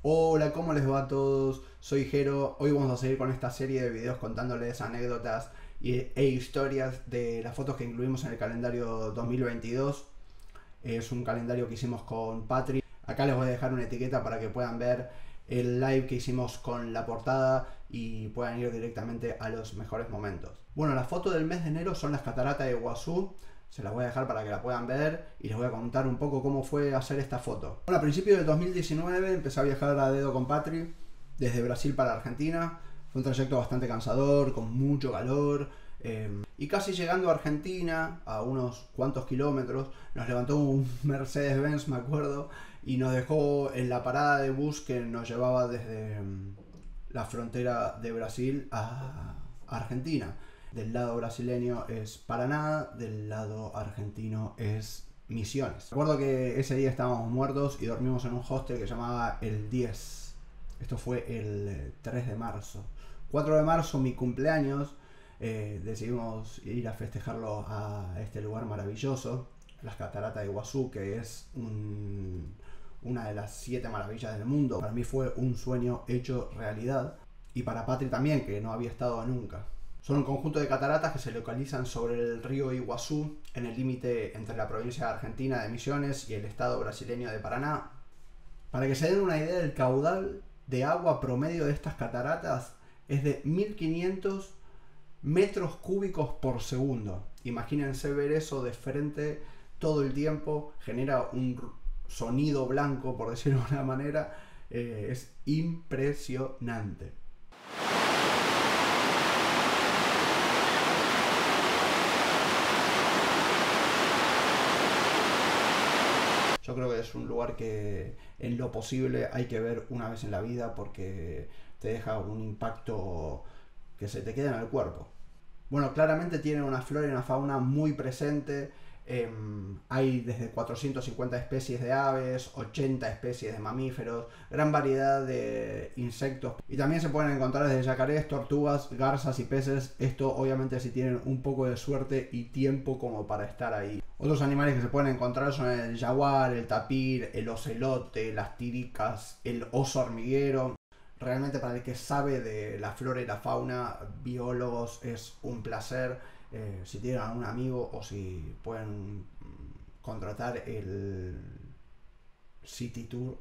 Hola, ¿cómo les va a todos? Soy Jero. Hoy vamos a seguir con esta serie de videos contándoles anécdotas e historias de las fotos que incluimos en el calendario 2022. Es un calendario que hicimos con Patri. Acá les voy a dejar una etiqueta para que puedan ver el live que hicimos con la portada y puedan ir directamente a los mejores momentos. Bueno, las fotos del mes de enero son las cataratas de Iguazú. Se las voy a dejar para que la puedan ver y les voy a contar un poco cómo fue hacer esta foto. Bueno, a principios del 2019 empecé a viajar a dedo con Patri desde Brasil para Argentina. Fue un trayecto bastante cansador, con mucho calor. Y casi llegando a Argentina, a unos cuantos kilómetros, nos levantó un Mercedes-Benz, me acuerdo, y nos dejó en la parada de bus que nos llevaba desde la frontera de Brasil a Argentina. Del lado brasileño es Paraná, del lado argentino es Misiones. Recuerdo que ese día estábamos muertos y dormimos en un hostel que se llamaba El 10. Esto fue el 3 de marzo. 4 de marzo, mi cumpleaños, decidimos ir a festejarlo a este lugar maravilloso, las cataratas de Iguazú, que es una de las 7 maravillas del mundo. Para mí fue un sueño hecho realidad y para Patri también, que no había estado nunca. Son un conjunto de cataratas que se localizan sobre el río Iguazú, en el límite entre la provincia argentina de Misiones y el estado brasileño de Paraná. Para que se den una idea, el caudal de agua promedio de estas cataratas es de 1500 metros cúbicos por segundo. Imagínense ver eso de frente todo el tiempo, genera un sonido blanco, por decirlo de una manera, es impresionante. Yo creo que es un lugar que en lo posible hay que ver una vez en la vida porque te deja un impacto que se te queda en el cuerpo. Bueno, claramente tiene una flora y una fauna muy presente. Hay desde 450 especies de aves, 80 especies de mamíferos, gran variedad de insectos. Y también se pueden encontrar desde yacarés, tortugas, garzas y peces. Esto obviamente si tienen un poco de suerte y tiempo como para estar ahí. Otros animales que se pueden encontrar son el jaguar, el tapir, el ocelote, las tiricas, el oso hormiguero. Realmente para el que sabe de la flora y la fauna, biólogos, es un placer. Si tienen algún amigo o si pueden contratar el City Tour,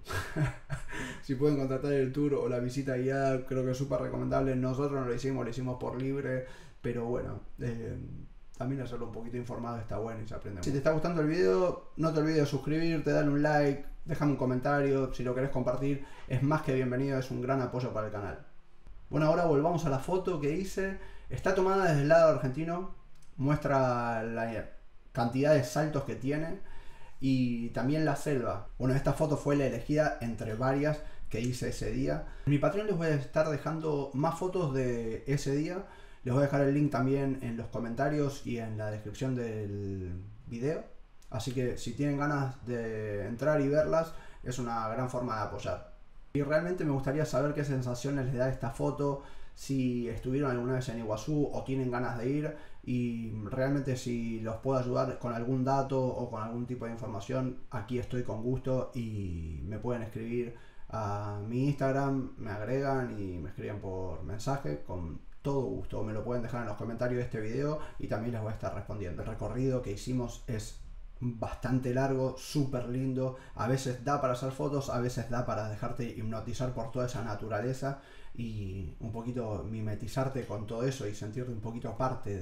si pueden contratar el tour o la visita guiada, creo que es súper recomendable. Nosotros no lo hicimos por libre, pero bueno, también hacerlo un poquito informado está bueno y se aprende. Si te está gustando el video, no te olvides de suscribirte, darle un like, déjame un comentario, si lo querés compartir, es más que bienvenido, es un gran apoyo para el canal. Bueno, ahora volvamos a la foto que hice. Está tomada desde el lado argentino, muestra la cantidad de saltos que tiene y también la selva. Bueno, esta foto fue la elegida entre varias que hice ese día. En mi Patreon les voy a estar dejando más fotos de ese día. Les voy a dejar el link también en los comentarios y en la descripción del video. Así que si tienen ganas de entrar y verlas, es una gran forma de apoyar. Y realmente me gustaría saber qué sensaciones les da esta foto, si estuvieron alguna vez en Iguazú o tienen ganas de ir, y realmente si los puedo ayudar con algún dato o con algún tipo de información, aquí estoy con gusto y me pueden escribir a mi Instagram, me agregan y me escriben por mensaje con todo gusto. Me lo pueden dejar en los comentarios de este video y también les voy a estar respondiendo. El recorrido que hicimos es bastante largo, súper lindo. A veces da para hacer fotos, a veces da para dejarte hipnotizar por toda esa naturaleza y un poquito mimetizarte con todo eso y sentirte un poquito parte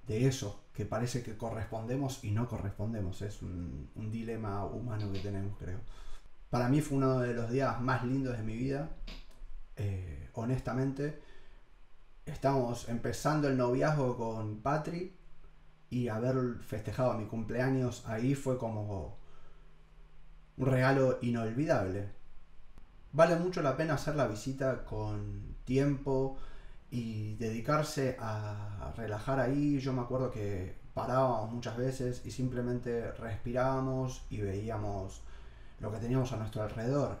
de eso que parece que correspondemos y no correspondemos. Es un dilema humano que tenemos, creo. Para mí fue uno de los días más lindos de mi vida. Honestamente, estamos empezando el noviazgo con Patri y haber festejado mi cumpleaños ahí fue como un regalo inolvidable. Vale mucho la pena hacer la visita con tiempo y dedicarse a relajar ahí. Yo me acuerdo que parábamos muchas veces y simplemente respirábamos y veíamos lo que teníamos a nuestro alrededor.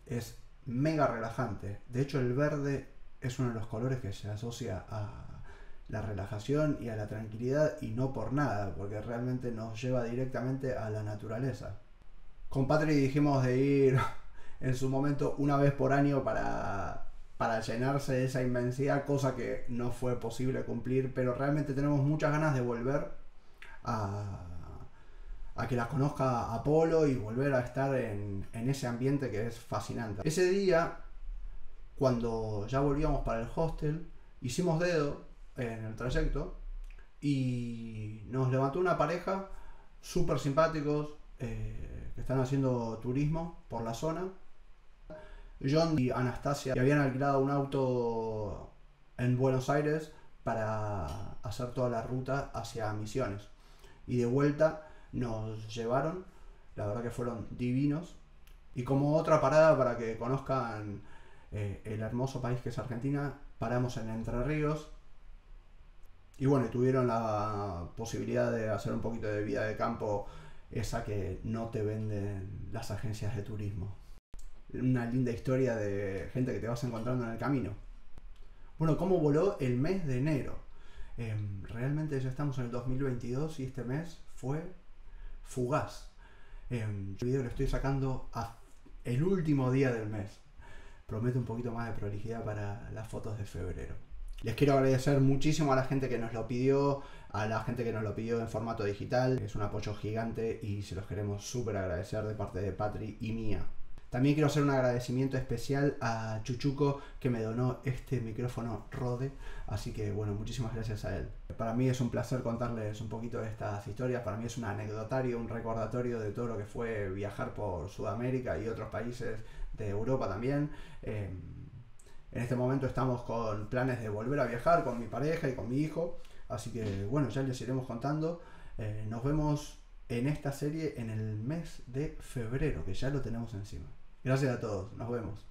Es mega relajante. De hecho, el verde es uno de los colores que se asocia a la relajación y a la tranquilidad, y no por nada, porque realmente nos lleva directamente a la naturaleza. Con Patri dijimos de ir en su momento una vez por año para llenarse de esa inmensidad, cosa que no fue posible cumplir, pero realmente tenemos muchas ganas de volver a, a que la conozca Apolo y volver a estar en ese ambiente que es fascinante. Ese día, cuando ya volvíamos para el hostel, hicimos dedo en el trayecto y nos levantó una pareja súper simpáticos que están haciendo turismo por la zona. John y Anastasia, que habían alquilado un auto en Buenos Aires para hacer toda la ruta hacia Misiones. Y de vuelta nos llevaron, la verdad que fueron divinos. Y como otra parada para que conozcan el hermoso país que es Argentina, paramos en Entre Ríos. Y bueno, tuvieron la posibilidad de hacer un poquito de vida de campo, esa que no te venden las agencias de turismo. Una linda historia de gente que te vas encontrando en el camino. Bueno, ¿cómo voló el mes de enero? Realmente ya estamos en el 2022 y este mes fue fugaz. El video lo estoy sacando el último día del mes. Prometo un poquito más de prolijidad para las fotos de febrero. Les quiero agradecer muchísimo a la gente que nos lo pidió, a la gente que nos lo pidió en formato digital. Es un apoyo gigante y se los queremos súper agradecer de parte de Patri y mía. También quiero hacer un agradecimiento especial a Chuchuco, que me donó este micrófono Rode, así que bueno, muchísimas gracias a él. Para mí es un placer contarles un poquito de estas historias, para mí es un anecdotario, un recordatorio de todo lo que fue viajar por Sudamérica y otros países de Europa también. En este momento estamos con planes de volver a viajar con mi pareja y con mi hijo, así que bueno, ya les iremos contando. Nos vemos en esta serie en el mes de febrero, que ya lo tenemos encima. Gracias a todos, nos vemos.